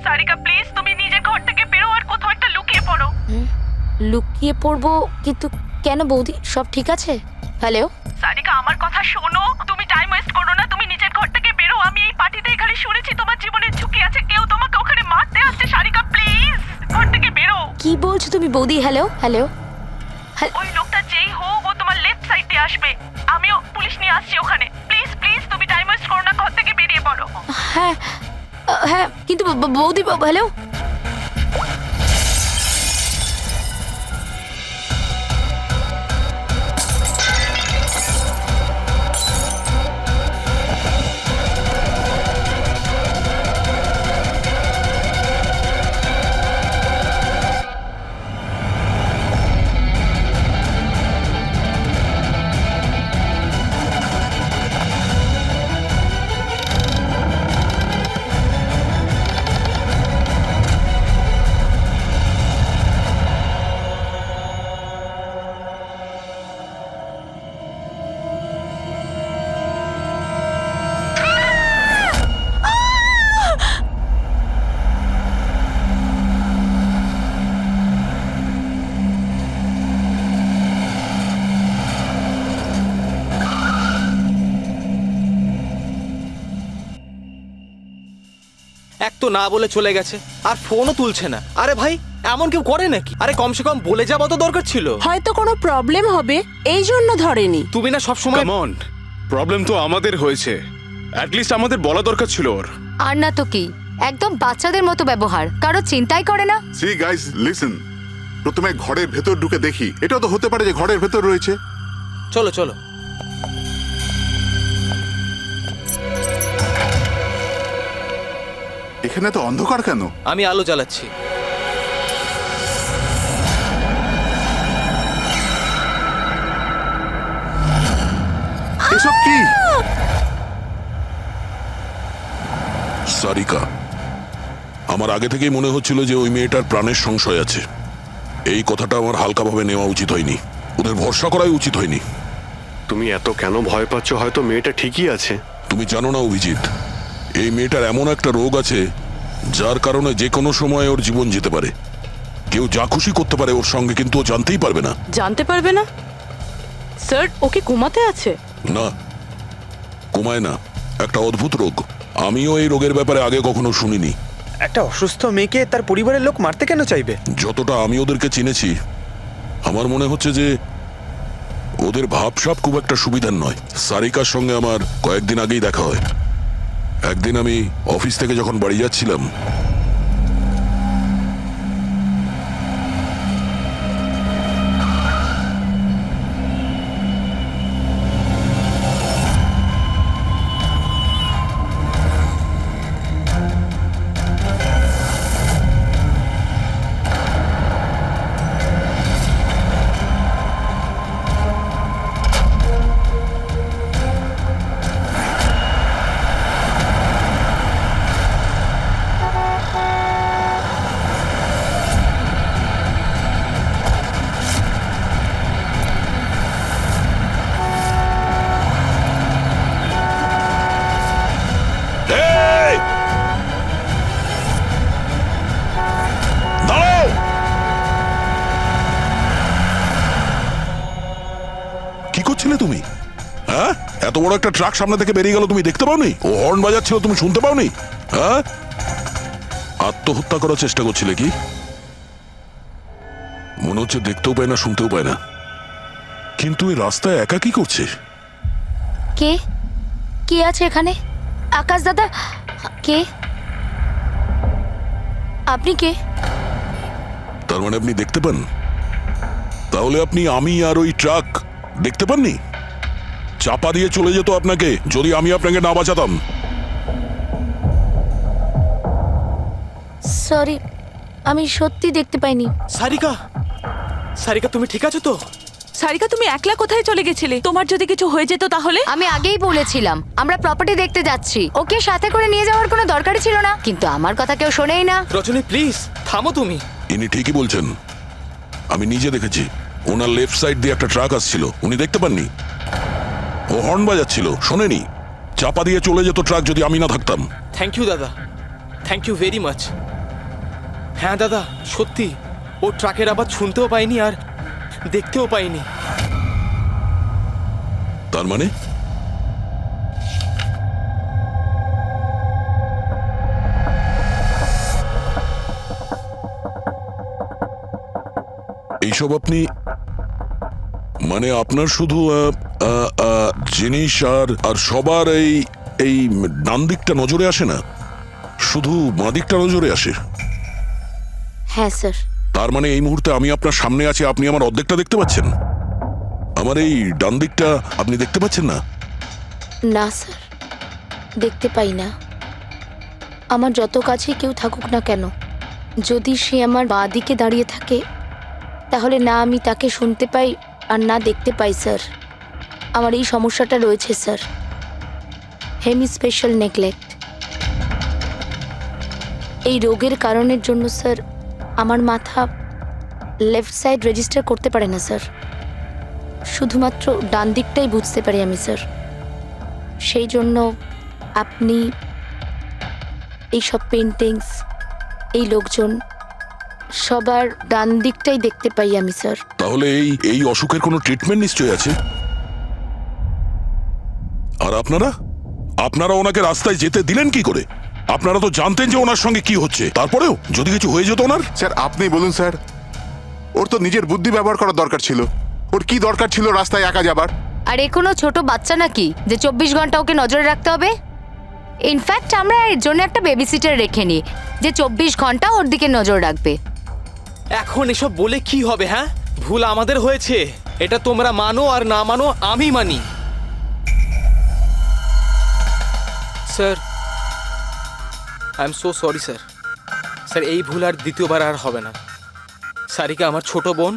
Sarika please তুমি নিজের ঘর থেকে বেরো আর কোথাও একটা লুকিয়ে পড়ো। লুকিয়ে পড়বো? কিন্তু কেন বৌদি, সব ঠিক আছে? হ্যালো সারিকা আমার কথা শোনো, তুমি টাইম ওয়েস্ট করো না, তুমি নিজের ঘর থেকে বেরো। আমি এই পার্টিতে এখানে শুনেছি তোমার জীবনের ঝুঁকি আছে, কেউ তোমাকে ওখানে মারতে আসছে। সারিকা প্লিজ ঘর থেকে বেরো। কি বলছো তুমি বৌদি? Hello hello. ওই লোকটা যেই হোক ও তোমার লেফট সাইড দিয়ে আসবে, আমিও পুলিশ নিয়ে আসছি ওখানে। প্লিজ প্লিজ তুমি টাইম ওয়েস্ট করো না, ঘর থেকে বেরিয়ে পড়ো। হ্যাঁ হ্যাঁ, কিন্তু বৌদি হ্যালো। এক তো না বলে চলে গেছে, আর ফোনও তুলছে না। আরে ভাই, এমন কেউ করে নাকি? আরে কমসে কম বলে যাওয়া তো দরকার ছিল। হয়তো কোনো প্রবলেম হবে এই জন্য ধরেনি। তুমি না সব সময় কাম অন, প্রবলেম তো আমাদের হয়েছে, অ্যাটলিস্ট আমাদের বলা দরকার ছিল ওর। আর না তো কি, একদম বাচ্চাদের মতো ব্যবহার, কারো চিন্তাই করে না। সি গাইস লিসেন, প্রথমে ঘরের ভেতর ঢুকে দেখি। এটাও তো হতে পারে যে ঘরের ভেতর রয়েছে। চলো চলো। এখানে তো অন্ধকার কেন? আমি আলো জ্বালাচ্ছি। এসব কি? সারিকা, আমার আগে থেকেই মনে হচ্ছিল যে ওই মেয়েটার প্রাণের সংশয় আছে। এই কথাটা আমার হালকাভাবে নেওয়া উচিত হয়নি, ওদের ভরসা করাই উচিত হয়নি। তুমি এত কেন ভয় পাচ্ছ? হয়তো মেয়েটা ঠিকই আছে। তুমি জানো না অভিজিৎ, এই মেয়েটার এমন একটা রোগ আছে যার কারণে যে কোনো সময় ওর জীবন যেতে পারে। কেউ যা খুশি করতে পারে ওর সঙ্গে, কিন্তু ও জানতেই পারবে না। জানতে পারবে না? স্যার, ওকে ঘুমাতে আছে? না, কমায় না, একটা অদ্ভুত রোগ। আমিও এই রোগের ব্যাপারে আগে কখনো শুনিনি। একটা অসুস্থ মেয়েকে তার পরিবারের লোক মারতে কেন চাইবে? যতটা আমি ওদেরকে চিনেছি, আমার মনে হচ্ছে যে ওদের ভাবসাব খুব একটা সুবিধার নয়। সারিকার সঙ্গে আমার কয়েকদিন আগেই দেখা হয়। একদিন আমি অফিস থেকে যখন বাড়ি যাচ্ছিলাম, কি করছিলে তুমি? হ্যাঁ, এত বড় একটা ট্রাক সামনে থেকে বেরিয়ে গেল, তুমি দেখতে পাওনি? ও হর্ন বাজাচ্ছিল, তুমি শুনতে পাওনি? হ্যাঁ, আত্মহত্যা করার চেষ্টা করছিলে কি? মনে হচ্ছে দেখতেও পায় না, শুনতেও পায় না। কিন্তু এই রাস্তায় একা কি করছে? কে কে আছে এখানে? আকাশ দাদা, কে আপনি? কে? তার মানে আপনি দেখতে পান? তাহলে আপনি আমি আর ওই ট্রাক দেখতে পাননি? চাপা দিয়ে চলে যেত আপনাকে যদি আমি আপনাকে না বাঁচাতাম। সরি, আমি সত্যি দেখতে পাইনি। সারিকা, সারিকা তুমি ঠিক আছো তো? সারিকা, তুমি একলা কোথায় চলে গেছিলে? তোমার যদি কিছু হয়ে যেত তাহলে? আমি আগেই বলেছিলাম আমরা প্রপার্টি দেখতে যাচ্ছি, ওকে সাথে করে নিয়ে যাওয়ার কোনো দরকারই ছিল না, কিন্তু আমার কথা কেউ শোনেই না। রজনী প্লিজ থামো তুমি। ইনি ঠিকই বলছেন, আমি নিজে দেখেছি। ওনার লেফট সাইড দিয়ে একটা ট্রাক আসছিল, উনি দেখতে পাননি। ও হর্ন বাজাচ্ছিল, শোনেনি। চাপা দিয়ে চলে যেত ট্রাক যদি আমি না থাকতাম। থ্যাংক ইউ দাদা, থ্যাংক ইউ ভেরি মাচ। হ্যাঁ দাদা, সত্যি ও ট্রাকের আবার শুনতেও পাইনি আর দেখতেও পাইনি। তার মানে এইসব আপনি মানে আপনার শুধু জিনিস আর সবার এই ডান দিকটা নজরে আসে না, শুধু বাঁ দিকটা নজরে আসে। হ্যাঁ স্যার। তার মানে এই মুহূর্তে আমি আপনার সামনে আছি, আপনি আমার অর্ধেকটা দেখতে পাচ্ছেন, আমার এই ডান দিকটা আপনি দেখতে পাচ্ছেন না? না স্যার, দেখতে পাই না। আমার যত কাছে কেউ থাকুক না কেন, যদি সে আমার বাঁ দিকে দাঁড়িয়ে থাকে তাহলে না আমি তাকে শুনতে পাই আর না দেখতে পাই স্যার। আমার এই সমস্যাটা রয়েছে স্যার, হেমি স্পেশাল নেগলেক্ট। এই রোগের কারণের জন্য স্যার আমার মাথা লেফট সাইড রেজিস্টার করতে পারে না স্যার, শুধুমাত্র ডান দিকটাই বুঝতে পারি আমি স্যার। সেই জন্য আপনি এইসব পেন্টিংস, এই লোকজন সবার ডান দিকটাই দেখতে পাই আমি স্যার। তাহলে এই অসুখের কোনো ট্রিটমেন্ট নিশ্চয়ই আছে। আর আপনারা ওনাকে রাস্তায় যেতে দিলেন কি করে? আপনারা তো জানতেন যে ওনার সঙ্গে কি হচ্ছে, তারপরেও যদি কিছু হয়ে যেত ওনার। স্যার আপনি বলুন স্যার, ওর তো নিজের বুদ্ধি ব্যবহার করার দরকার ছিল। ওর কি দরকার ছিল রাস্তায় একা যাবার? আর এ কোনো ছোট বাচ্চা নাকি যে 24 ঘন্টা ওকে নজরে রাখতে হবে? ইনফ্যাক্ট আমরা এর জন্য একটা বেবি সিটার রেখে নিই যে 24 ঘন্টা ওর দিকে নজর রাখবে। এখন এসব বলে কি হবে? হ্যাঁ, ভুল আমাদের হয়েছে, এটা তোমরা মানো আর না মানো আমি মানি। Sir, I am so sorry sir. Sir এই ভুল আর দ্বিতীয়বার আর হবে না। সারিকা আমার ছোট বোন,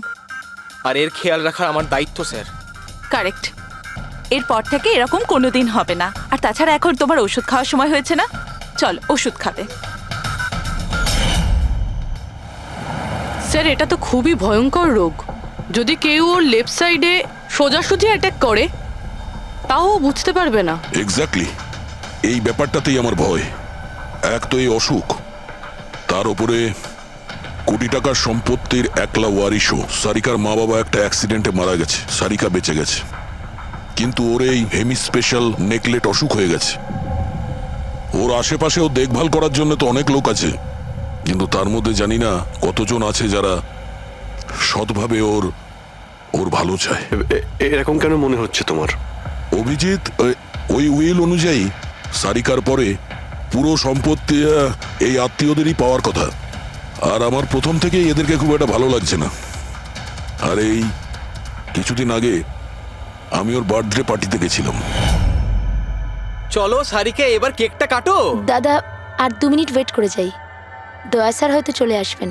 আর এর খেয়াল রাখার আমার দায়িত্ব স্যার। কারেক্ট। এরপর থেকে এরকম কোনোদিন হবে না। আর তাছাড়া এখন তোমার ওষুধ খাওয়ার সময় হয়েছে না, চল ওষুধ খাবে। স্যার এটা তো খুবই ভয়ঙ্কর রোগ। যদি কেউ ওর লেফট সাইডে সোজাসুজি অ্যাটাক করে তাও ও বুঝতে পারবে না। এক্স্যাক্টলি, এই ব্যাপারটাতেই আমার ভয়। এক তো এই অসুখ, তার উপরে কোটি টাকার সম্পত্তির একলা ওয়ারিশও। সারিকার মা বাবা একটা অ্যাক্সিডেন্টে মারা গেছে, সারিকা বেঁচে গেছে, কিন্তু ওর এই হেমি স্পেশাল নেকলেট অসুখ হয়ে গেছে। ওর আশেপাশেও দেখভাল করার জন্য তো অনেক লোক আছে, কিন্তু তার মধ্যে জানি না কতজন আছে যারা সৎভাবে ওর ভালো চায়। এরকম কেন মনে হচ্ছে তোমার? অভিজিৎ, ওই উইল অনুযায়ী সারিকার পরে পুরো সম্পত্তি এই আত্মীয়দেরই পাওয়ার কথা। আর আমার প্রথম থেকেই এদেরকে খুব একটা ভালো লাগছে না। আর এই কিছুদিন আগে আমি ওর বার্থডে পার্টিতে গেছিলাম। চলো সারিকা, এবার কেকটা কাটো। দাদা আর 2 মিনিট ওয়েট করে যাই, দয়া স্যার হয়তো চলে আসবেন।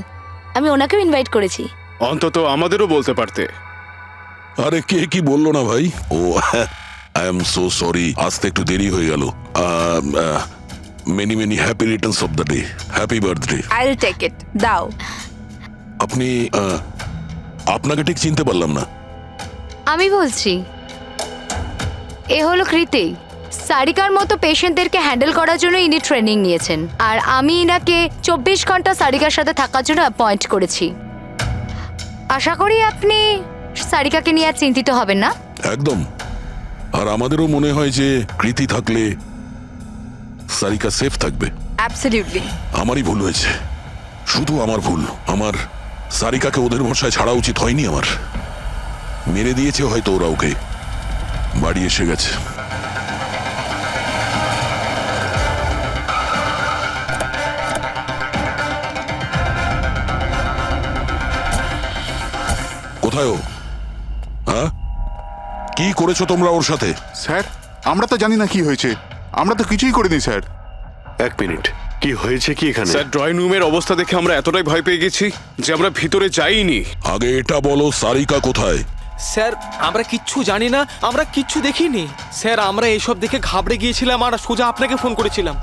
আমি ওনাকেও ইনভাইট করেছি। অন্তত আমাদেরও বলতে পারতে। আরে কে কি বললো না ভাই? Oh I am so sorry, আসতে একটু দেরি হয়ে গেল। Many many happy returns of the day, happy birthday. I will take it, দাও। আপনি আপনাকে ঠিক চিনতে পারলাম না। আমি বলছি, এ হলো কৃতি। সারিকার মতো পেশেন্টদেরকে হ্যান্ডেল করার জন্য ইনি ট্রেনিং নিয়েছেন, আর আমি ইনাকে 24 ঘন্টা সারিকার সাথে থাকার জন্য অ্যাপয়েন্ট করেছি। আশা করি আপনি সারিকাকে নিয়ে আর চিন্তিত হবেন না। একদম। আর আমাদেরও মনে হয় যে কৃতি থাকলে সারিকা সেফ থাকবে। অ্যাবসলিউটলি। আমারই ভুল হয়েছে, শুধু আমার ভুল। আমার সারিকাকে ওদের ভরসায় ছাড়া উচিত হয়নি। আমার মেরে দিয়েছে হয়তো ওরা, ওকে বাড়ি এসে গেছে। কোথায় ও? হ্যাঁ, কি করেছো তোমরা ওর সাথে? স্যার আমরা তো জানি না কি হয়েছে, আমরা তো কিছুই করিনি স্যার। 1 মিনিট, কি হয়েছে কি এখানে? স্যার, ড্রয়িং রুমের অবস্থা দেখে আমরা এতটাই ভয় পেয়ে গেছি যে আমরা ভিতরে যাইনি। আগে এটা বলো, সারিকা কোথায়? স্যার আমরা কিচ্ছু জানি না, আমরা কিচ্ছু দেখিনি স্যার। আমরা এইসব দেখে ঘাবড়ে গিয়েছিলাম আর সোজা আপনাকে ফোন করেছিলাম।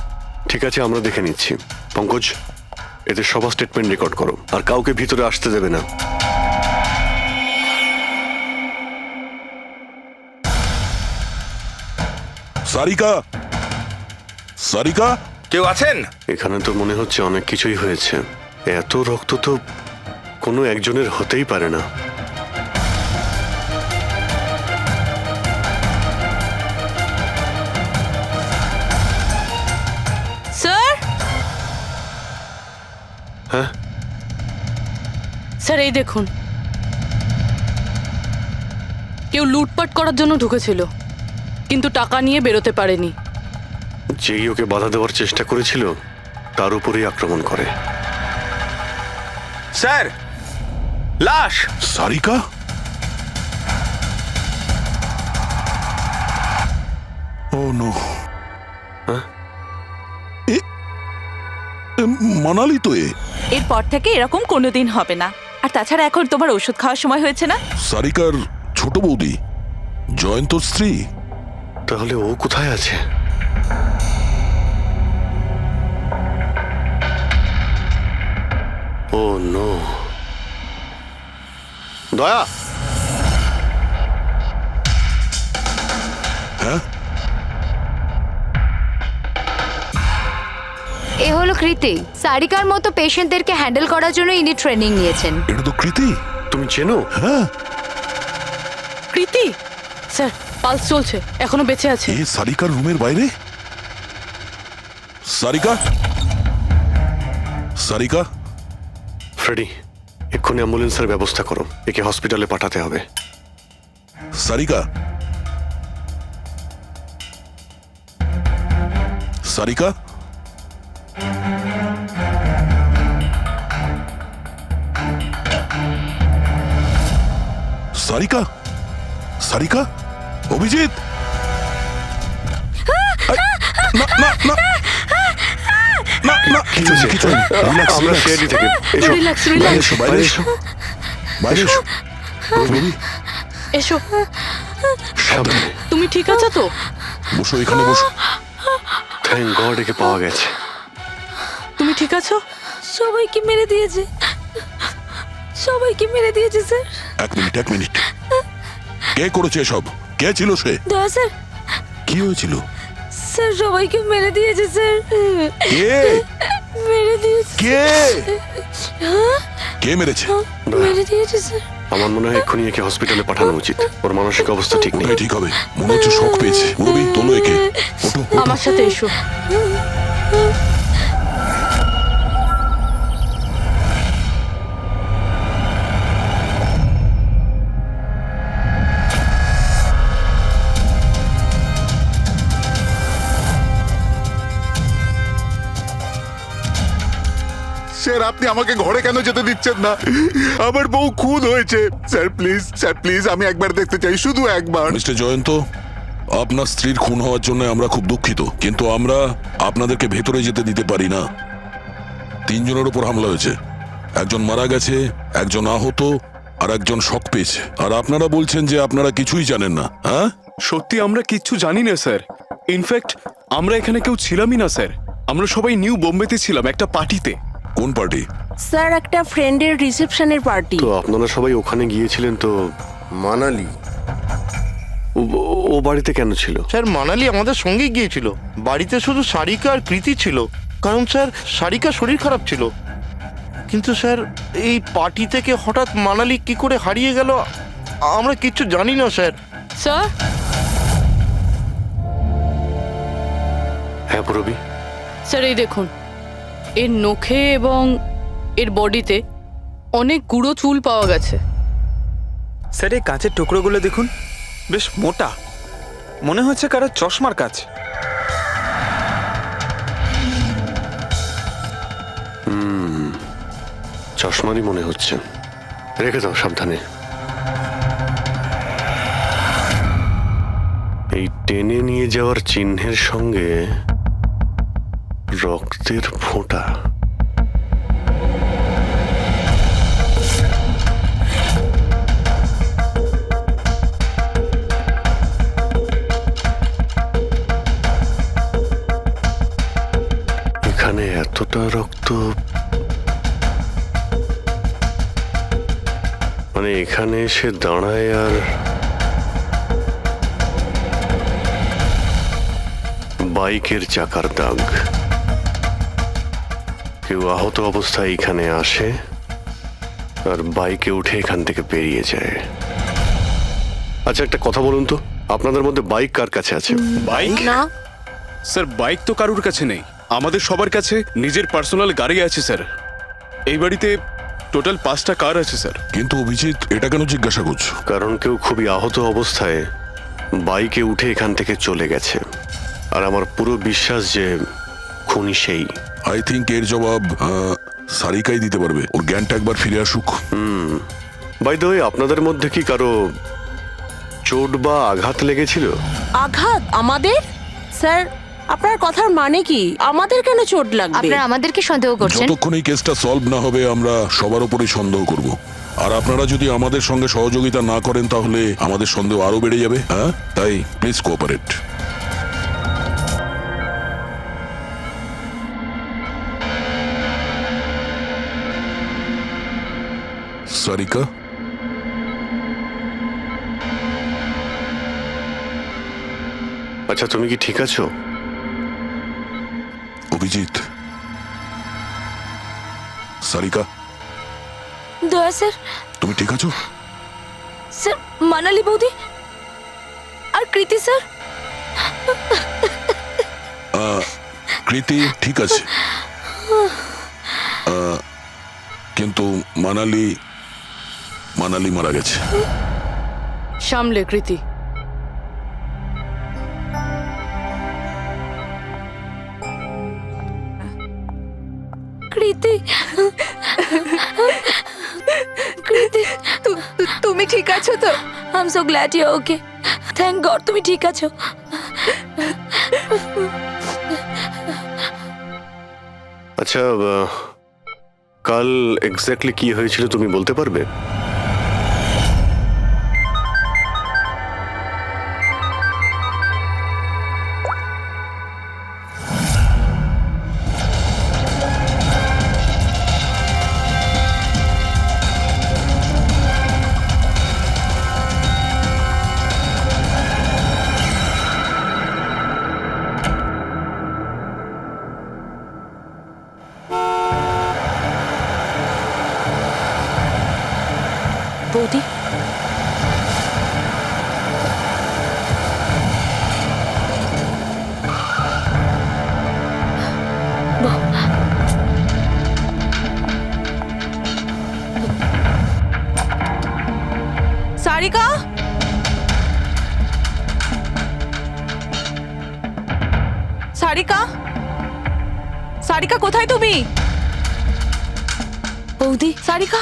ঠিক আছে, আমরা দেখে নিচ্ছি। পঙ্কজ, এদের সবার স্টেটমেন্ট রেকর্ড করো, আর কাউকে ভিতরে আসতে দেবে না। সারিকা, সারিকা কেউ আছেন? এখানে তো মনে হচ্ছে অনেক কিছুই হয়েছে। এত রক্ত তো কোনো একজনের হতেই পারে না। স্যার হ্যাঁ, স্যার এই দেখুন, কেউ লুটপাট করার জন্য ঢুকেছিল, কিন্তু টাকা নিয়ে বেরোতে পারেনি। যেই ওকে বাধা দেওয়ার চেষ্টা করেছিল তার উপরেই আক্রমণ করে। স্যার, লাশ! সারিকা? ও নো। হ্যাঁ? মানালি তো এ। এরপর থেকে এরকম কোনোদিন হবে না। আর তাছাড়া এখন তোমার ওষুধ খাওয়ার সময় হয়েছে না? সারিকার ছোট বৌদি, জয়ন্তর স্ত্রী। তাহলে ও কোথায় আছে? ও নো। দয়া, হ্যাঁ? এ হলো কৃতি। সারিকার মতো পেশেন্টদেরকে হ্যান্ডেল করার জন্য ইনি ট্রেনিং নিয়েছেন। এটা তো কৃতি। তুমি চেনো? হ্যাঁ, কৃতি স্যার, পালস চলছে, এখনো বেঁচে আছে। এ সারিকার রুমের বাইরে? সারিকা? সারিকা? ফ্রেডি, এক্ষুনি অ্যাম্বুলেন্সের ব্যবস্থা করো, একে হসপিটালে পাঠাতে হবে। সারিকা? সারিকা? সারিকা? সারিকা? অভিজিৎ? না না না না না, কিছু নেই, কিছু নেই। Relax, আমরা relax. সিআইডি থেকে। এসো, রিল্যাক্স, বাইরে রিল্যাক্স, এসো, বাইরে এসো, বাইরে এসো। রবি, এসো। সাবধানে। তুমি ঠিক আছো তো? বসো, এখানে বসো। থ্যাংক গড একে পাওয়া গেছে। তুমি ঠিক আছো? সবাইকে মেরে দিয়েছে, সবাইকে মেরে দিয়েছে স্যার। এক মিনিট, এক মিনিট। কে করেছে এসব? কে ছিল সে? দয়া স্যার, কি হয়েছিল? স্যার সবাইকে মেরে দিয়েছে স্যার, কে? মেরে দিয়েছে, কে? কে মেরেছে? মেরে দিয়েছে স্যার। আমার মনে হয় এক্ষুনি একে হসপিটালে পাঠানো উচিত, ওর মানসিক অবস্থা ঠিক নেই। ওটাই ঠিক হবে, মনে হচ্ছে শক পেয়েছে। রবি, তোলো একে। ওঠো, ওঠো। আমার সাথে এসো। স্যার, আপনি আমাকে ঘরে কেন যেতে দিচ্ছেন না? আমার বউ খুন হয়েছে। স্যার প্লিজ, স্যার প্লিজ, আমি একবার দেখতে চাই, শুধু একবার। মিস্টার জয়ন্ত, আপনার স্ত্রীর খুন হওয়ার জন্য আমরা খুব দুঃখিত, কিন্তু আমরা আপনাদেরকে ভেতরে যেতে দিতে পারি না। 3 জনের উপর হামলা হয়েছে, একজন মারা গেছে, একজন আহত, আর একজন শক পেয়েছে। আর আপনারা বলছেন যে আপনারা কিছুই জানেন না। হ্যাঁ, সত্যি আমরা কিচ্ছু জানি না স্যার। ইনফ্যাক্ট আমরা এখানে কেউ ছিলামই না স্যার। আমরা সবাই নিউ বোম্বেতে ছিলাম একটা পার্টিতে। কোন পার্টি? স্যার একটা ফ্রেন্ডের রিসেপশনের পার্টি। তো আপনারা সবাই ওখানে গিয়েছিলেন তো? মানালি। ও বাড়িতে কেন ছিল? স্যার মানালি আমাদের সঙ্গে গিয়েছিল, বাড়িতে শুধু সারিকা আর কৃতি ছিল, কারণ স্যার সারিকা শরীর খারাপ ছিল। কিন্তু স্যার এই পার্টি থেকে হঠাৎ মানালি কি করে হারিয়ে গেল আমরা কিচ্ছু জানি না স্যার। স্যার, হ্যাঁ রবি। স্যার এই দেখুন, এর নখে এবং এর বডিতে অনেক গুঁড়ো চুল পাওয়া গেছে। স্যার, এই কাঁচের টুকরোগুলো দেখুন, বেশ মোটা, মনে হচ্ছে কারো চশমার কাজ। চশমারই মনে হচ্ছে। রেখে দাও সাবধানে। এই টেনে নিয়ে যাওয়ার চিহ্নের সঙ্গে রক্তের ফোঁটা। এখানে এতটা রক্ত, মানে এখানে এসে দাঁড়ায় আর বাইকের চাকার দাগ। কেউ আহত অবস্থায় এখানে আসে আর বাইকে উঠে এখান থেকে বেরিয়ে যায়। আচ্ছা একটা কথা বলুন তো, আপনাদের মধ্যে বাইক কার কাছে আছে? বাইক? না স্যার বাইক তো কারুর কাছে নেই, আমাদের সবার কাছে নিজের পার্সোনাল গাড়ি আছে স্যার। এই বাড়িতে টোটাল 5টা কার আছে স্যার। কিন্তু অভিজিৎ এটা কেন জিজ্ঞাসা করছো? কারণ কেউ খুবই আহত অবস্থায় বাইকে উঠে এখান থেকে চলে গেছে, আর আমার পুরো বিশ্বাস যে খুনি সেই। আই থিঙ্ক এর জবাব সারিকাই দিতে পারবে। ওর জ্ঞানটা একবার ফিরে আসুক। বাই দ্য ওয়ে, আপনাদের মধ্যে কি কারো চোট বা আঘাত লেগেছিল? আঘাত আমাদের? স্যার আপনার কথার মানে কি? আমাদের কেন চোট লাগবে? আপনারা আমাদেরকে সন্দেহ করছেন? যতক্ষণ এই কেসটা সলভ না হবে আমরা সবার উপরেই সন্দেহ করব। আর আপনারা যদি আমাদের সঙ্গে সহযোগিতা না করেন তাহলে আমাদের সন্দেহ আরো বেড়ে যাবে। হ্যাঁ, তাই প্লিজ কোঅপারেট। সারিকা, আচ্ছা তুমি কি ঠিক আছো? অভিজিৎ, সারিকা, দয়া স্যার। তুমি ঠিক আছো? স্যার মানালি বৌদি আর কৃতি স্যার। কৃতি ঠিক আছে, কিন্তু মানালি মারা গেছে। সামলে কৃতি। কৃতি কৃতি তুমি ঠিক আছো তো? I am so glad you okay. Thank God তুমি ঠিক আছো। আচ্ছা কাল এক্স্যাক্টলি কি হয়েছিল তুমি বলতে পারবে? বৌদি সারিকা, সারিকা, সারিকা কোথায় তুমি? বৌদি সারিকা,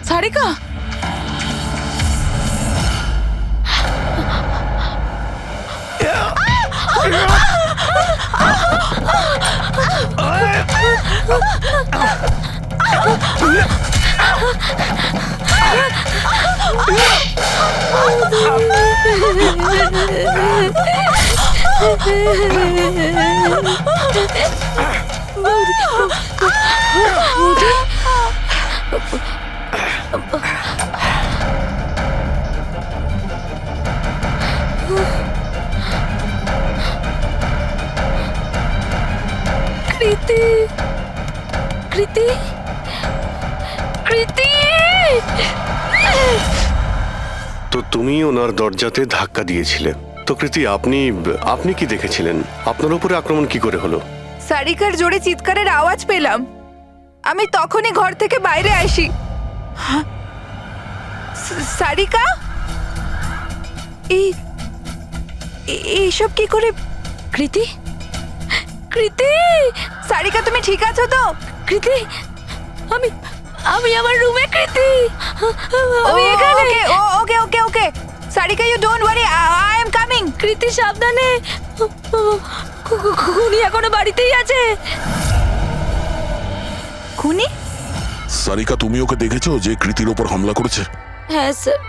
সারিকা, কৃতি কৃতি কৃতি। তো তুমি ওনার দরজাতে ধাক্কা দিয়েছিলে তো কৃতি, আপনি কি দেখেছিলেন? আপনার উপরে আক্রমণ কি করে হলো? সারিকার জোরে চিৎকারের আওয়াজ পেলাম, আমি তখনই ঘর থেকে বাইরে আসি। সারিকা, এইসব কি করে? কৃতি কৃতি সারিকা তুমি ঠিক আছো তো? কৃতি আমি আমি আমার রুমে। কৃতি আমি এখানে। Okay okay okay Sarika, you don't worry, I am coming. Kriti সাবধানে, খুনি এখনো বাড়িতেই আছে। খুনি? সারিকা, তুমি ওকে দেখেছো যে কৃতির ওপর হামলা করেছে? হ্যাঁ স্যার,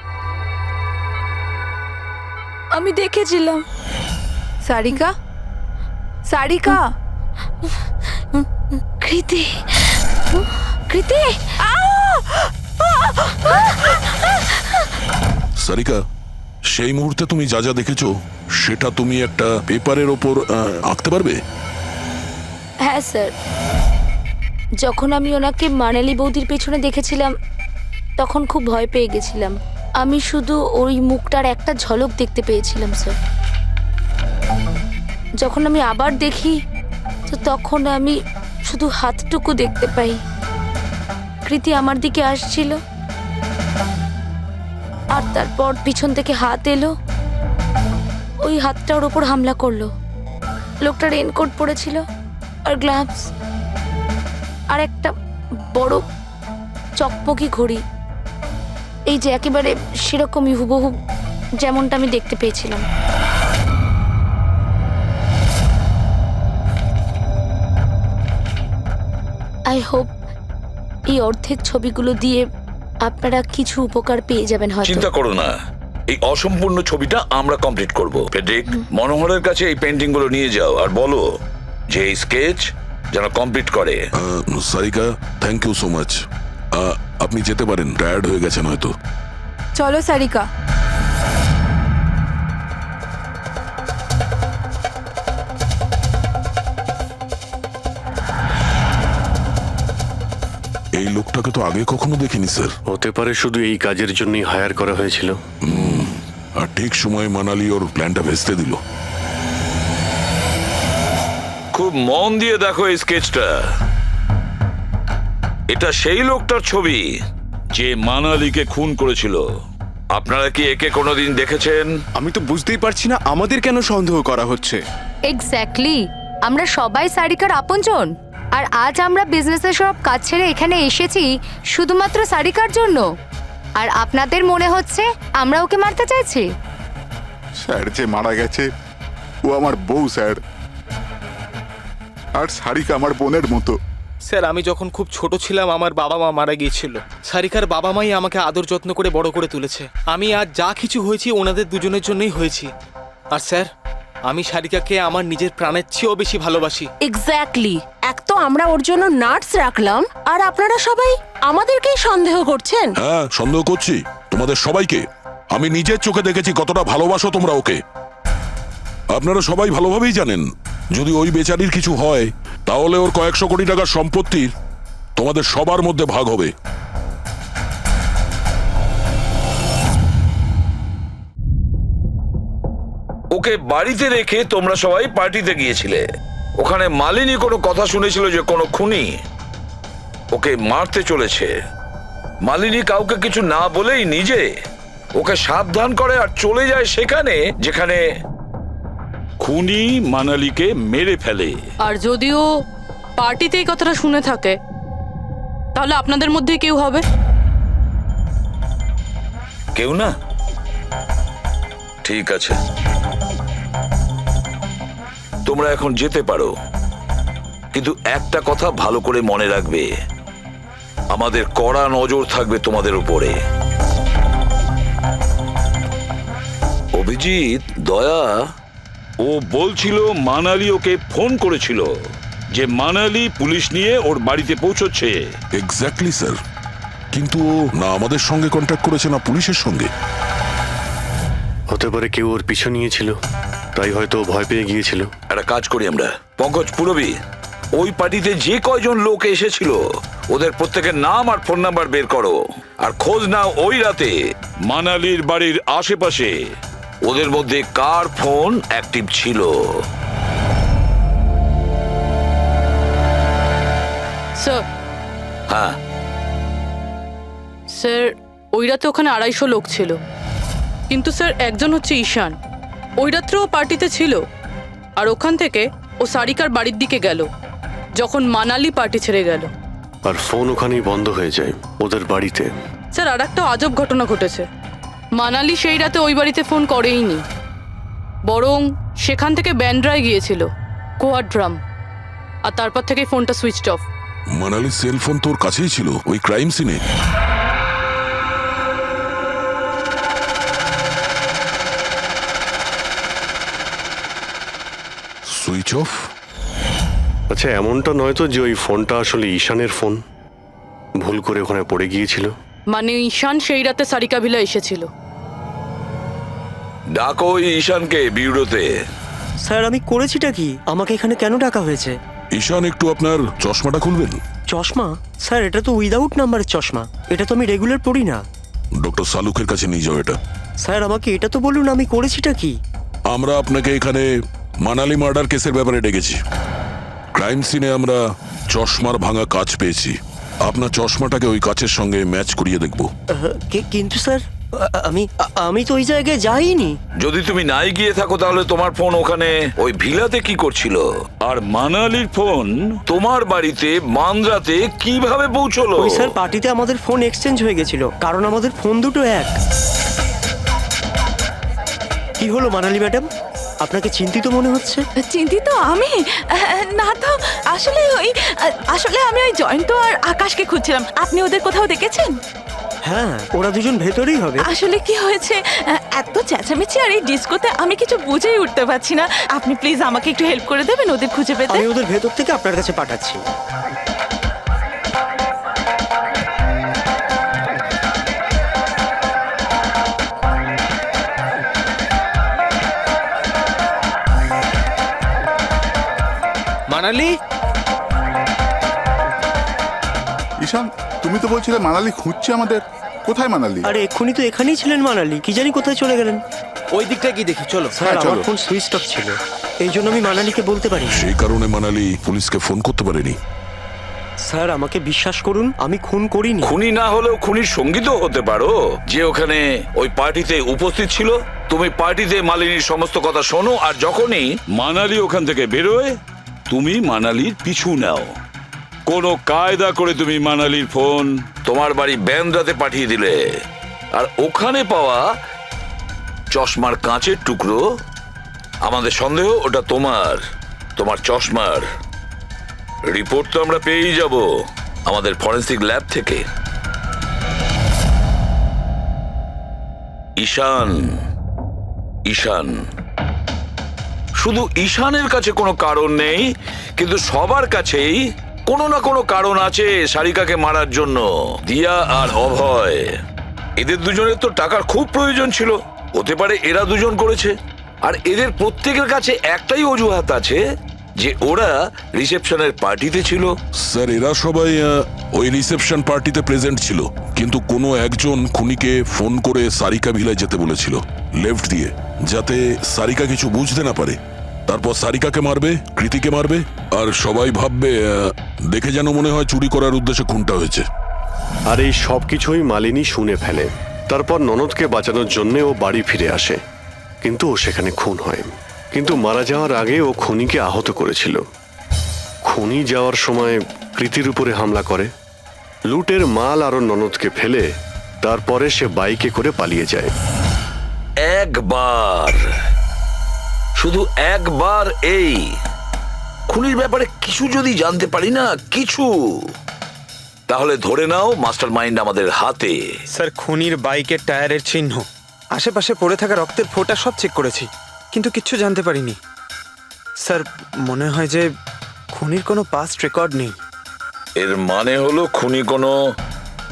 আমি দেখেছিলাম। সারিকা, সারিকা, কৃতি কৃতি। সারিকা, সেই মুহূর্তে তুমি যা যা দেখেছো সেটা তুমি একটা পেপারের ওপর আঁকতে পারবে? হ্যাঁ স্যার। যখন আমি ওনাকে মানালি বৌদির পেছনে দেখেছিলাম তখন খুব ভয় পেয়ে গেছিলাম। আমি শুধু ওই মুখটার একটা ঝলক দেখতে পেয়েছিলাম স্যার। যখন আমি আবার দেখি তো তখন আমি শুধু হাতটুকু দেখতে পাই। কৃতি আমার দিকে আসছিল আর তারপর পিছন থেকে হাত এলো, ওই হাতটা ওর ওপর হামলা করলো। লোকটা রেনকোট পরেছিল আর গ্লাভস আর একটা বড় চকমকি ঘড়ি, এই যে একেবারে সেরকমই হুবহু যেমনটা আমি দেখতে পেয়েছিলাম। আই হোপ এই অর্ধেক ছবিগুলো দিয়ে আপনারা কিছু উপকার পেয়ে যাবেন হয়তো। চিন্তা করো না, এই অসম্পূর্ণ ছবিটা আমরা কমপ্লিট করব। ফেডরিক, মনোহরের কাছে এই পেন্টিং গুলো নিয়ে যাও আর বলো যে এই স্কেচ যেন কমপ্লিট করে। Sarika, thank you so much. আপনি যেতে পারেন, টায়ার্ড হয়ে গেছেন হয়তো। চলো সারিকা। এই লোকটাকে তো আগে কখনো দেখিনি স্যার। হতে পারে শুধু এই কাজের জন্যই হায়ার করা হয়েছিল। আর ঠিক সময় মানালি ওর প্ল্যানটা ভেস্তে দিল। খুব মন দিয়ে দেখো এই স্কেচটা। এটা সেই লোকটার ছবি যে মানালিকে খুন করেছিল। আপনারা কি একে কোনোদিন দেখেছেন? আমি তো বুঝতেই পারছি না আমাদের কেন সন্দেহ করা হচ্ছে। এক্স্যাক্টলি, আমরা সবাই সারিকার আপনজন। আর আজ আমরা বিজনেসের সব কাজ ছেড়ে এখানে এসেছি শুধুমাত্র সারিকার জন্য। আর আপনাদের মনে হচ্ছে আমরা ওকে মারতে চাইছি? স্যার যে মারা গেছে ও আমার বউ স্যার, আর সারিকা আমার বোনের মতো। স্যার আমি যখন খুব ছোট ছিলাম আমার বাবা মা মারা গিয়েছিল। সারিকার বাবা মাই আমাকে আদর যত্ন করে বড় করে তুলেছে। আমি আজ যা কিছু হয়েছি ওনাদের দুজনের জন্যই হয়েছি। আর স্যার আমি সারিকাকে আমার নিজের প্রাণের চেয়েও বেশি ভালোবাসি। এক্স্যাক্টলি, এক তো আমরা ওর জন্য নার্স রাখলাম আর আপনারা সবাই আমাদেরকেই সন্দেহ করছেন। হ্যাঁ, সন্দেহ করছি তোমাদের সবাইকে। আমি নিজের চোখে দেখেছি কতটা ভালোবাসো তোমরা ওকে। আপনারা সবাই ভালোভাবেই জানেন যদি ওই বেচারির কিছু হয় তাহলে ওর কয়েকশো কোটি টাকার সম্পত্তির তোমাদের সবার মধ্যে ভাগ হবে। ওকে বাড়িতে রেখে তোমরা সবাই পার্টিতে গিয়েছিলে। ওখানে মালিনী কোনো কথা শুনেছিল যে কোনো খুনি ওকে মারতে চলেছে। মালিনী কাউকে কিছু না বলেই নিজে ওকে সাবধান করে আর চলে যায় সেখানে যেখানে খুনি মানালিকে মেরে ফেলে। আর যদিও পার্টিতে এই কথাটা শুনে থাকে তাহলে আপনাদের মধ্যে কেউ হবে? কেউ না? ঠিক আছে, তোমরা এখন যেতে পারো, কিন্তু একটা কথা ভালো করে মনে রাখবে, আমাদের কড়া নজর থাকবে তোমাদের উপরে। অভিজিৎ, দয়া, ও বলছিল মানালি ওকে ফোন করেছিল যে মানালি পুলিশ নিয়ে ওর বাড়িতে পৌঁছচ্ছে। এক্স্যাক্টলি স্যার, কিন্তু ও না আমাদের সঙ্গে কন্ট্যাক্ট করেছে না পুলিশের সঙ্গে। হতে পারে কেউ ওর পিছু নিয়েছিল, তাই হয়তো ও ভয় পেয়ে গিয়েছিল। একটা কাজ করি আমরা, পঙ্কজ, পুরবী, ওই পার্টিতে যে কয়জন লোক এসেছিল ওদের প্রত্যেকের নাম আর ফোন নাম্বার বের করো আর খোঁজ নাও ওই রাতে মানালির বাড়ির আশেপাশে ওদের মধ্যে কার ফোন অ্যাক্টিভ ছিল। স্যার। হ্যাঁ স্যার, ওই রাতে ওখানে 250 লোক ছিল, কিন্তু স্যার একজন হচ্ছে ঈশান। ওই রাত্রেও পার্টিতে ছিল আর ওখান থেকে ও সারিকার বাড়ির দিকে গেল যখন মানালি পার্টি ছেড়ে গেল। আর ফোন ওখানেই বন্ধ হয়ে যায় ওদের বাড়িতে। স্যার আর একটা আজব ঘটনা ঘটেছে। মানালি সেই রাতে ওই বাড়িতে ফোন করেইনি, বরং সেখান থেকে ব্যান্ড্রায় গিয়েছিল, কোয়াড্রাম, আর তারপর থেকে ফোনটা সুইচ অফ। মানালির সেল ফোন তোর কাছেই ছিল ওই ক্রাইম সিনে? Switch off? আচ্ছা, এমনটা নয় তো যে ওই ফোনটা আসলে ঈশানের ফোন, ভুল করে ওখানে পড়ে গিয়েছিল? মানে ঈশান সেই রাতে সারিকা ভিলা এসেছিল। ডাকো ওই ঈশানকে বিউরোতে। স্যার আমি করেছিটা কি? আমাকে এখানে কেন ডাকা হয়েছে? ঈশান, একটু আপনার চশমাটা খুলবেন? চশমা? স্যার এটা তো উইদাউট নাম্বারের চশমা, এটা তো আমি রেগুলার পড়ি না। ডক্টর সালুকের কাছে নিয়ে যাও এটা। স্যার আমাকে এটা তো বলুন আমি করেছিটা কি? আমরা আপনাকে এখানে মানালি মার্ডার কেসের ব্যাপারে ডেকেছি। ক্রাইম সিনে আমরা চশমার ভাঙা কাঁচ পেয়েছি। আপনার চশমাটাকে ওই কাচের সঙ্গে ম্যাচ করিয়ে দেখব। কিন্তু স্যার আমি তো ওই জায়গায় যাইনি। যদি তুমি নাই গিয়ে থাকো তাহলে তোমার ফোন ওখানে ওই ভিলাতে কি করছিল? আর মানালির ফোন তোমার বাড়িতে মান্দ্রাতে কিভাবে পৌঁছলো? ওই স্যার পার্টিতে আমাদের ফোন এক্সচেঞ্জ হয়ে গেছিল, কারণ আমাদের ফোন দুটো এক। কি হলো মানালি ম্যাডাম, আপনাকে চিন্তিত মনে হচ্ছে? চিন্তিত আমি? না তো, আসলে আমি ওই জয়ন্ত আর আকাশকে খুঁজছিলাম। আপনি ওদের কোথাও দেখেছেন? হ্যাঁ, ওরা দুজন ভেতরেই হবে। আসলে কি হয়েছে, এত চেঁচামেচি আর এই ডিস্কোতে আমি কিছু বুঝেই উঠতে পারছি না। আপনি প্লিজ আমাকে একটু হেল্প করে দেবেন ওদের খুঁজে পেতে? আমি ওদের ভেতর থেকে আপনার কাছে পাঠাচ্ছি। মানালি, ঈশান, তুমি তো বলছিলে মানালি খুঁজছে আমাদের। কোথায় মানালি? আরে এক্ষুনি তো এখানেই ছিলেন মানালি, কি জানি কোথায় চলে গেলেন। ওই দিকটা কি দেখি, চলো। স্যার আমার ফোন সুইচ অফ ছিল, এই জন্য আমি মানালিকে বলতে পারি। সেই কারণে মানালি পুলিশকে ফোন করতে পারেনি। স্যার আমাকে বিশ্বাস করুন, আমি খুন করিনি। খুনি না হলেও খুনির সঙ্গী তো হতে পারো, যে ওখানে ওই পার্টিতে উপস্থিত ছিল। তুমি পার্টিতে মালিনীর সমস্ত কথা শোনো, আর যখনই মানালি ওখান থেকে বেরোয় তুমি মানালির পিছু নাও। কোনো কায়দা করে তুমি মানালির ফোন তোমার বাড়ি ব্যান্দ্রাতে পাঠিয়ে দিলে, আর ওখানে পাওয়া চশমার কাঁচের টুকরো, আমাদের সন্দেহ ওটা তোমার চশমার রিপোর্ট তো আমরা পেয়েই যাব আমাদের ফরেন্সিক ল্যাব থেকে। ঈশান, শুধু ঈশানের কাছে কোনো কারণ নেই, কিন্তু সবার কাছেই কোনো না কোনো কারণ আছে সারিকাকে মারার জন্য। দিয়া আর অভয়, এদের দুজনের তো টাকার খুব প্রয়োজন ছিল, হতে পারে এরা দুজন করেছে। আর এদের প্রত্যেকের কাছে একটাই অজুহাত আছে, যে ওরা রিসেপশনের পার্টিতে ছিল। স্যার এরা সবাই ওই রিসেপশন পার্টিতে প্রেজেন্ট ছিল, কিন্তু কোনো একজন খুনিকে ফোন করে সারিকা ভিলায় যেতে বলেছিল লেফট দিয়ে, যাতে সারিকা কিছু বুঝতে না পারে। তারপর সারিকাকে মারবে, কৃতিকে মারবে, আর সবাই ভাববে দেখে যেন মনে হয় চুরি করার উদ্দেশ্যে খুনটা হয়েছে। আর এই সব কিছুই মালিনী শুনে ফেলে। তারপর ননদকে বাঁচানোর জন্য ও বাড়ি ফিরে আসে, কিন্তু ও সেখানে খুন হয়। কিন্তু মারা যাওয়ার আগে ও খুনিকে আহত করেছিল। খুনি যাওয়ার সময় কৃতির উপরে হামলা করে, লুটের মাল আরো ননদকে ফেলে তারপরে সে বাইকে করে পালিয়ে যায়। শুধু একবার এই খুনির ব্যাপারে কিছু যদি জানতে পারি না, কিছু, তাহলে ধরে নাও মাস্টার মাইন্ড আমাদের হাতে। স্যার খুনির বাইকের টায়ারের চিহ্ন, আশেপাশে পড়ে থাকা রক্তের ফোঁটা সব চেক করেছি, কিন্তু কিচ্ছু জানতে পারিনি। স্যার মনে হয় যে খুনির কোনো পাস্ট রেকর্ড নেই। এর মানে হলো খুনি কোনো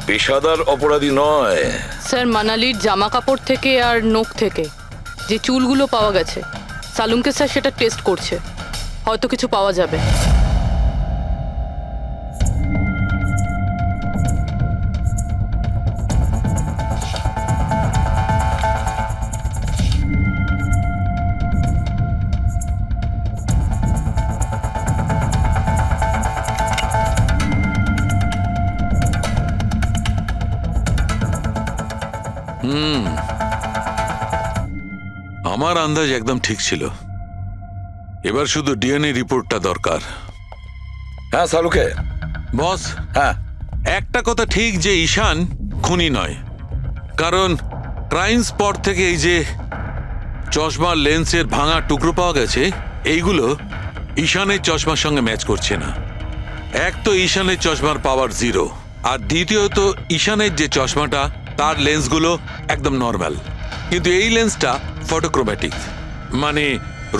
পেশাদার অপরাধী নয়। স্যার মানালির জামা কাপড় থেকে আর নখ থেকে যে চুলগুলো পাওয়া গেছে, সালুমকে স্যার সেটা টেস্ট করছে, হয়তো কিছু পাওয়া যাবে। আমার আন্দাজ একদম ঠিক ছিল, এবার শুধু ডিএনএ রিপোর্টটা দরকার। হ্যাঁ সালুকে বস, হ্যাঁ একটা কথা ঠিক যে ঈশান খুনি নয়, কারণ ক্রাইম স্পট থেকে এই যে চশমার লেন্সের ভাঙা টুকরো পাওয়া গেছে, এইগুলো ঈশানের চশমার সঙ্গে ম্যাচ করছে না। এক তো ঈশানের চশমার পাওয়ার 0, আর দ্বিতীয়ত ঈশানের যে চশমাটা তার লেন্সগুলো একদম নর্মাল, কিন্তু এই লেন্সটা ফটোক্রোম্যাটিক, মানে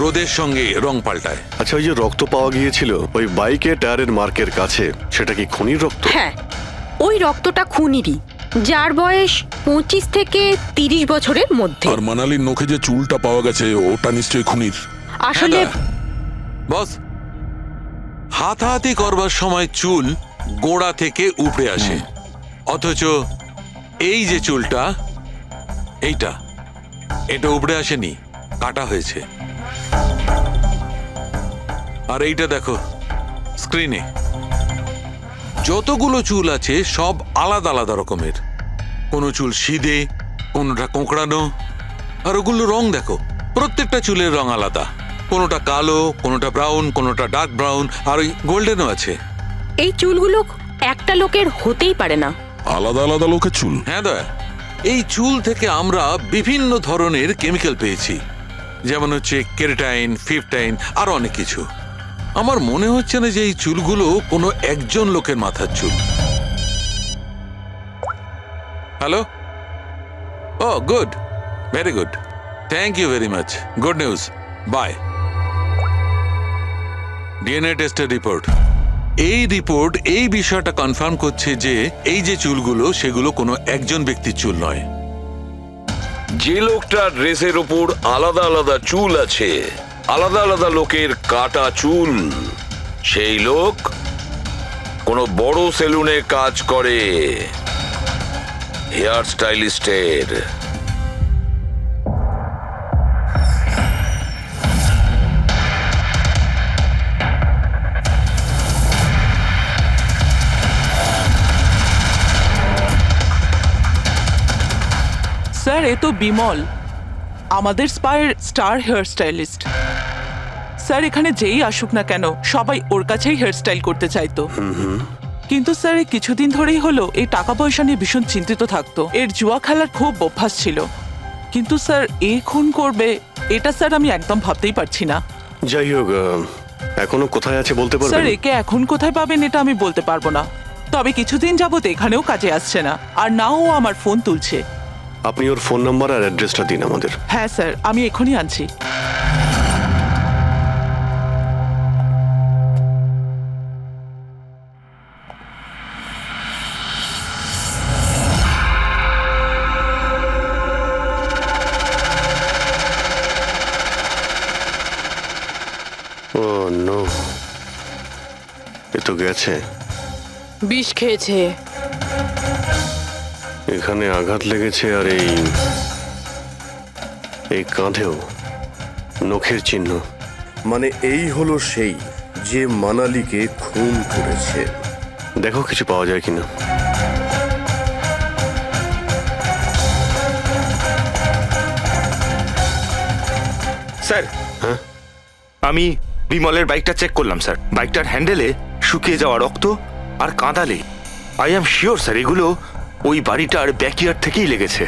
রোদের সঙ্গে রং পাল্টায়। আচ্ছা, ওই যে রক্ত পাওয়া গিয়েছিল ওই বাইকে টায়ারের মার্কের কাছে, সেটা কি খুনির রক্ত? হ্যাঁ, ওই রক্তটা খুনিরই, যার বয়স 25 থেকে 30 বছরের মধ্যে। আর মানালির নখে যে চুলটা পাওয়া গেছে ওটা নিশ্চয়ই খুনির। আসলে বস, হাতাহাতি করবার সময় চুল গোড়া থেকে উপড়ে আসে, অথচ এই যে চুলটা, এটা উপড়ে আসেনি, কাটা হয়েছে। আর এইটা দেখো স্ক্রিনে, যতগুলো চুল আছে সব আলাদা আলাদা রকমের। কোনো চুল সিধে, কোনোটা কোঁকড়ানো, আর ওগুলো রং দেখো, প্রত্যেকটা চুলের রং আলাদা। কোনোটা কালো, কোনোটা ব্রাউন, কোনোটা ডার্ক ব্রাউন, আর ওই গোল্ডেনও আছে। এই চুলগুলো একটা লোকের হতেই পারে না। আলাদা আলাদা লোকের চুল? হ্যাঁ দয়া, এই চুল থেকে আমরা বিভিন্ন ধরনের কেমিক্যাল পেয়েছি, যেমন হচ্ছে কেরাটিন, ফিফটাইন, আরো অনেক কিছু। আমার মনে হচ্ছে না যে এই চুলগুলো কোনো একজন লোকের মাথার চুল। Hello, oh good, very good, thank you very much, good news, bye. DNA টেস্টের রিপোর্ট, এই রিপোর্ট এই বিষয়টা কনফার্ম করছে যে এই যে চুলগুলো সেগুলো কোনো একজন ব্যক্তির চুল নয়। যে লোকটার ড্রেসের ওপর আলাদা আলাদা চুল আছে, আলাদা আলাদা লোকের কাটা চুল, সেই লোক কোনো বড় সেলুনে কাজ করে, হেয়ার স্টাইলিস্টের। স্যার, এ তো বিমল, আমাদের স্পায়ের স্টার হেয়ার স্টাইলিস্ট। স্যার, এখানে যেই আসুক না কেন সবাই ওর কাছেই হেয়ার স্টাইল করতে চাইতো। কিন্তু স্যার, এই কিছুদিন ধরেই হলো এই টাকা পয়সা নিয়ে ভীষণ চিন্তিত থাকতো। এর জুয়া খেলার খুব অভ্যাস ছিল। কিন্তু স্যার, এ খুন করবে এটা স্যার আমি একদম ভাবতেই পারছি না। যাই হোক, এখনো কোথায় আছে বলতে স্যার, পারবেন? একে এখন কোথায় পাবেন এটা আমি বলতে পারবো না, তবে কিছুদিন যাবত এখানেও কাজে আসছে না, আর না ও আমার ফোন তুলছে। আপনি ওর ফোন নাম্বার আর অ্যাড্রেসটা দিন আমাদের। হ্যাঁ স্যার, আমি এখনই আনছি। ও নো, এ তো গেছে। বিষ খেয়েছে। এখানে আঘাত লেগেছে, আর এই কাঁধেও নখের চিহ্ন। মানে এই হলো সেই যে মানালিকে খুন করেছে। দেখো কিছু পাওয়া যায় কিনা। স্যার, হ্যাঁ, আমি বিমলের বাইকটা চেক করলাম স্যার। বাইকটার হ্যান্ডেলে শুকিয়ে যাওয়া রক্ত আর কাঁদালে আই এম শিওর স্যার এগুলো ওই বাড়িটার ব্যাকইয়ার্ড থেকেই লেগেছে।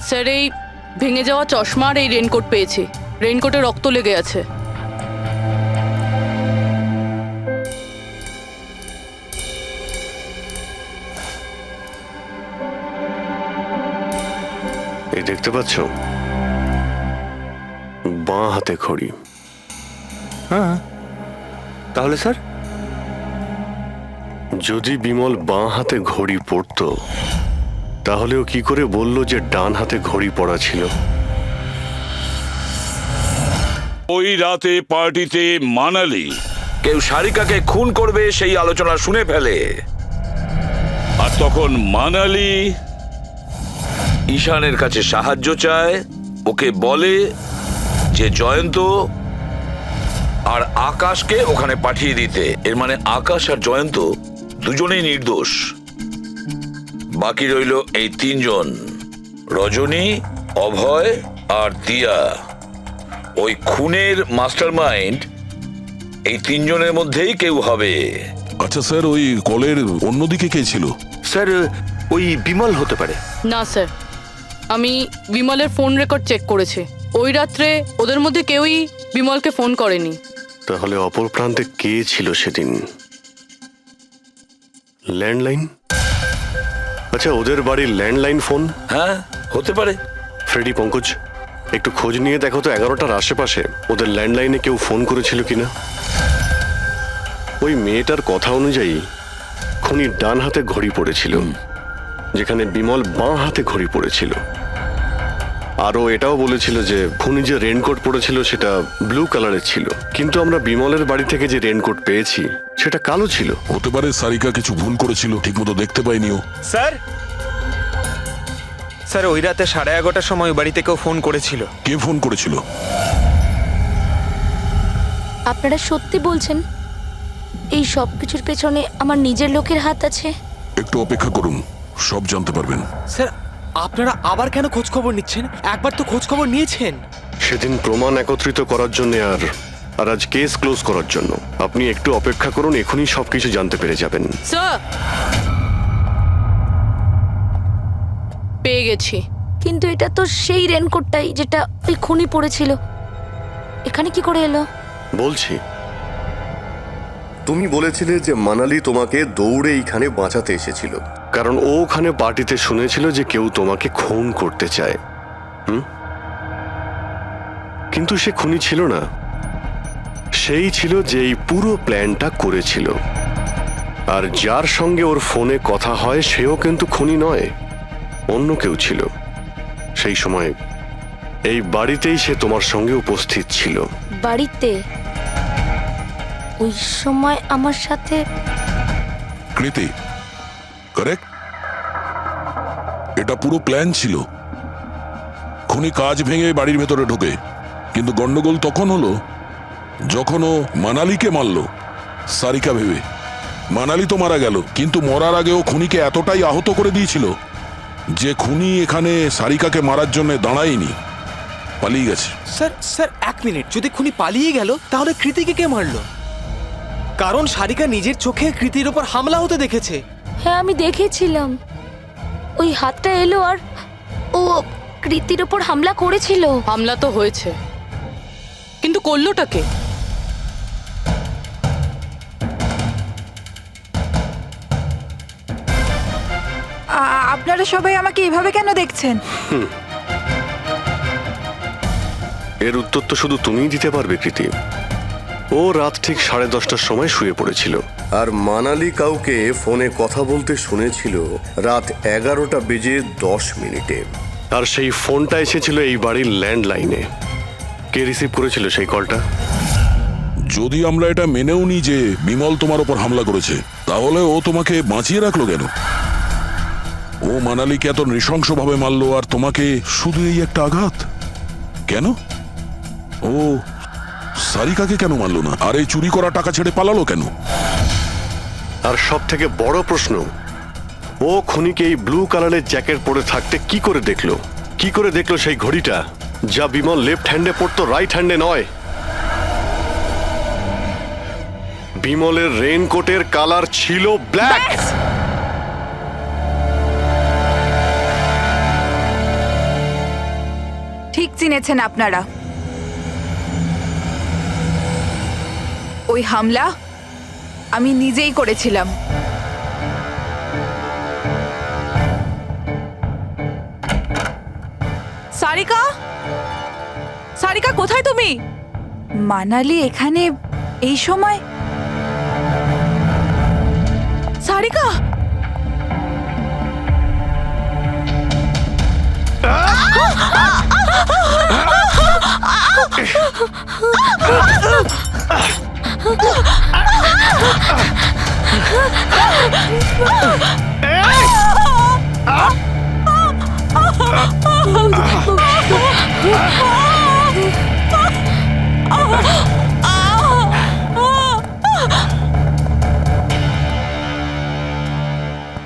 স্যার, এই ভেঙে যাওয়া চশমা আর এই রেনকোট পেয়েছি। রেনকোটে রক্ত লেগে আছে। এই দেখতে পাচ্ছ, বাঁ হাতে ঘড়ি। হ্যাঁ, তাহলে স্যার যদি বিমল বাঁ হাতে ঘড়ি পরতো তাহলে ও কি করে বলল যে ডান হাতে ঘড়ি পরা ছিল? ওই রাতে পার্টিতে মানালি কেউ সারিকাকে খুন করবে সেই আলোচনা শুনে ফেলে, আর তখন মানালি ঈশানের কাছে সাহায্য চায়। ওকে বলে যে জয়ন্ত আর আকাশকে ওখানে পাঠিয়ে দিতে। এর মানে আকাশ আর জয়ন্ত দুজনেই নির্দোষ। বাকি রইল এই তিনজন, রজনী, অভয় আর দিয়া। ওই খুনের মাস্টারমাইন্ড এই তিনজনের মধ্যেই কেউ হবে। আচ্ছা স্যার, ওই কলের অন্যদিকে কে ছিল? স্যার, ওই বিমল হতে পারে। না স্যার, আমি বিমলের ফোন রেকর্ড চেক করেছি। ওই রাত্রে ওদের মধ্যে কেউই বিমলকে ফোন করেনি। তাহলে অপর প্রান্তে কে ছিল সেদিন? ল্যান্ডলাইন? আচ্ছা, ওদের বাড়ির ল্যান্ডলাইন ফোন? হ্যাঁ, হতে পারে। ফ্রেডি, পঙ্কজ, একটু খোঁজ নিয়ে দেখো তো 11টার আশেপাশে ওদের ল্যান্ডলাইনে কেউ ফোন করেছিল কিনা। ওই মেয়েটার কথা অনুযায়ী খুনি ডান হাতে ঘড়ি পড়েছিল, যেখানে বিমল বাঁ হাতে ঘড়ি পড়েছিল। আরও এটাও বলেছিল যে খুনি যে রেনকোট পরেছিল সেটা ব্লু কালারের ছিল, কিন্তু আমরা বিমলের বাড়ি থেকে যে রেনকোট পেয়েছি সেটা কালো ছিল। হতে পারে সারিকা কিছু ভুল করেছিল, ঠিকমতো দেখতে পাইনি ও। স্যার স্যার ওই রাতে 11:30টার সময় ওই বাড়িতে কেউ ফোন করেছিল। কে ফোন করেছিল? আপনারা সত্যি বলছেন এই সব কিছুর পেছনে আমার নিজের লোকের হাত আছে? একটু অপেক্ষা করুন, সব জানতে পারবেন। স্যার আপনারা আবার কেন খোঁজ খবর নিচ্ছেন? একবার তো খোঁজ খবর নিয়েছেন। সেদিন প্রমাণ একত্রিত করার জন্য আর আজ কেস ক্লোজ করার জন্য। আপনি একটু অপেক্ষা করুন, এখনই সবকিছু জানতে পেরে যাবেন। স্যার পেয়ে গেছি। কিন্তু এটা তো সেই রেনকোটটাই যেটা ওই খুনি পড়েছিল। এখানে কি করে এলো? বলছি, তুমি বলেছিলে যে মানালি তোমাকে দৌড়ে এইখানে বাঁচাতে এসেছিল। কারণ ও ওখানে পার্টিতে শুনেছিল যে কেউ তোমাকে খুন করতে চায়। কিন্তু সে খুনি ছিল না, সেই ছিল যে এই পুরো প্ল্যানটা করেছিল। আর যার সঙ্গে ওর ফোনে কথা হয় সেও কিন্তু খুনি নয়, অন্য কেউ ছিল। সেই সময় এই বাড়িতেই সে তোমার সঙ্গে উপস্থিত ছিল। বাড়িতে? ওই সময় আমার সাথে কৃতি, কারেক্ট? এটা পুরো প্ল্যান ছিল। খুনি কাজ ভেঙে বাড়ির ভেতরে ঢোকে, কিন্তু গন্ডগোল তখন হলো যখন ও মানালিকে মারল সারিকা ভেবে। মানালি তো মারা গেল, কিন্তু মরার আগে ও খুনিকে এতটাই আহত করে দিয়েছিল যে খুনি এখানে সারিকাকে মারার জন্য দাঁড়ায়নি, পালিয়ে গেছে। স্যার স্যার 1 মিনিট, যদি খুনি পালিয়ে গেল তাহলে কৃতিকে কে মারলো? কারণ সারিকা নিজের চোখে কৃতির ওপর হামলা হতে দেখেছে। হ্যাঁ, আমি দেখেছিলাম। ওই হাতটা এলো আর ও কৃতির ওপর হামলা করেছিল। হামলা তো হয়েছে, কিন্তু করলোটা কে? আপনারা সবাই আমাকে এভাবে কেন দেখছেন? এর উত্তর তো শুধু তুমিই দিতে পারবে কৃতি। ও রাত ঠিক 10:30টার সময় শুয়ে পড়েছিল। আর মানালি কাউকে ফোনে কথা বলতে শুনেছিল রাত 11:10 আর সেই ফোনটা এসেছিল এই বাড়ির ল্যান্ডলাইনে। কে রিসিভ করেছিল সেই কলটা? যদি আমরা এটা মেনেও নিই যে বিমল তোমার ওপর হামলা করেছে, তাহলে ও তোমাকে বাঁচিয়ে রাখলো কেন? ও মানালিকে এত নৃশংসভাবে মারলো আর তোমাকে শুধু এই একটা আঘাত কেন? ও সারিকাকে কেন মারলো না? আর এই চুরি করা টাকা ছেড়ে পালালো কেন? আর সব থেকে বড় প্রশ্ন, ও খুনিকে এই ব্লু কালারের জ্যাকেট পরে থাকতে কি করে দেখলো? কি করে দেখলো সেই ঘড়িটা যা বিমল লেফট হ্যান্ডে পড়তো, রাইট হ্যান্ডে নয়? বিমলের রেইনকোটের কালার ছিল ব্ল্যাক। ঠিক চিনেছেন আপনারা। ওই হামলা আমি নিজেই করেছিলাম। সারিকা, সারিকা কোথায় তুমি? মানালি এখানে এই সময়? সারিকা,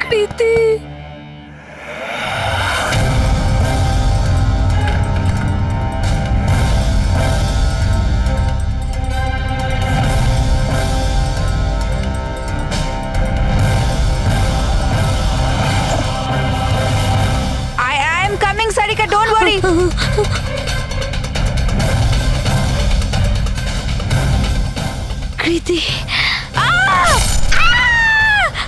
কৃতি, I am coming, Sarika, don't worry. কৃতি,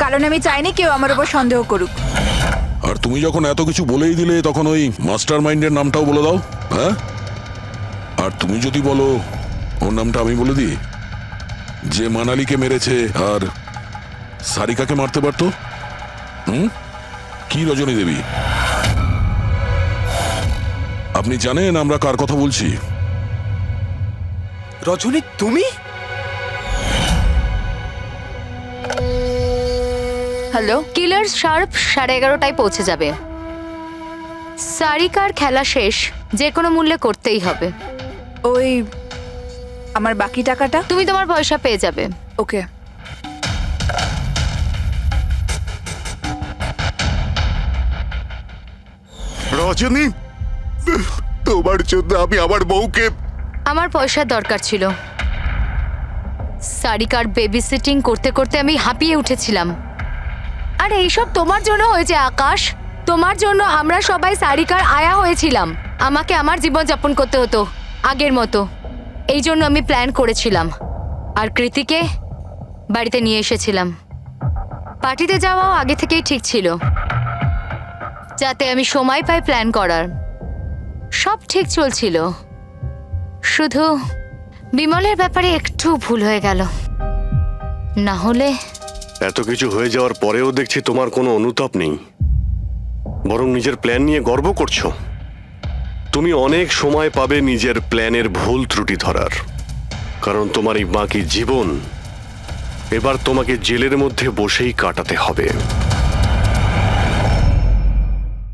কারণ আমি চাইনি কেউ আমার উপর সন্দেহ করুক। আর তুমি যখন এত কিছু বলেই দিলে, তখন ওই মাস্টার মাইন্ডের নামটাও বলে দাও। হ্যাঁ, আর তুমি যদি বলো ওর নামটা আমি বলে দিই, যে মানালিকে মেরেছে আর সারিকাকে মারতে পারতো। কি রজনী দেবী? আপনি জানেন আমরা কার কথা বলছি? রজনী তুমি? হ্যালো, কিলার শার্প 11:30টায় পৌঁছে যাবে। সারিকার খেলা শেষ, যে কোনো মূল্যে করতেই হবে। ওই আমার বাকি টাকাটা? তুমি তোমার পয়সা পেয়ে যাবে। ওকে। রজনী, তোমার জন্য আমি আমার বউকে... আমার পয়সার দরকার ছিল। সারিকার বেবি সিটিং করতে করতে আমি হাঁপিয়ে উঠেছিলাম। আর এইসব তোমার জন্য হয়েছে আকাশ। তোমার জন্য আমরা সবাই সারিকার আয়া হয়েছিলাম। আমাকে আমার জীবন যাপন করতে হতো আগের মতো। এই জন্য আমি প্ল্যান করেছিলাম আর কৃতিকে বাড়িতে নিয়ে এসেছিলাম। পার্টিতে যাওয়াও আগে থেকেই ঠিক ছিল, যাতে আমি সময় পাই প্ল্যান করার। সব ঠিক চলছিল, শুধু বিমলের ব্যাপারে একটু ভুল হয়ে গেল। না হলে... এত কিছু হয়ে যাওয়ার পরেও দেখছি তোমার কোনো অনুতাপ নেই, বরং নিজের প্ল্যান নিয়ে গর্ব করছো। তুমি অনেক সময় পাবে নিজের প্ল্যানের ভুল ত্রুটি ধরার, কারণ তোমার এই বাকি জীবন এবার তোমাকে জেলের মধ্যে বসেই কাটাতে হবে।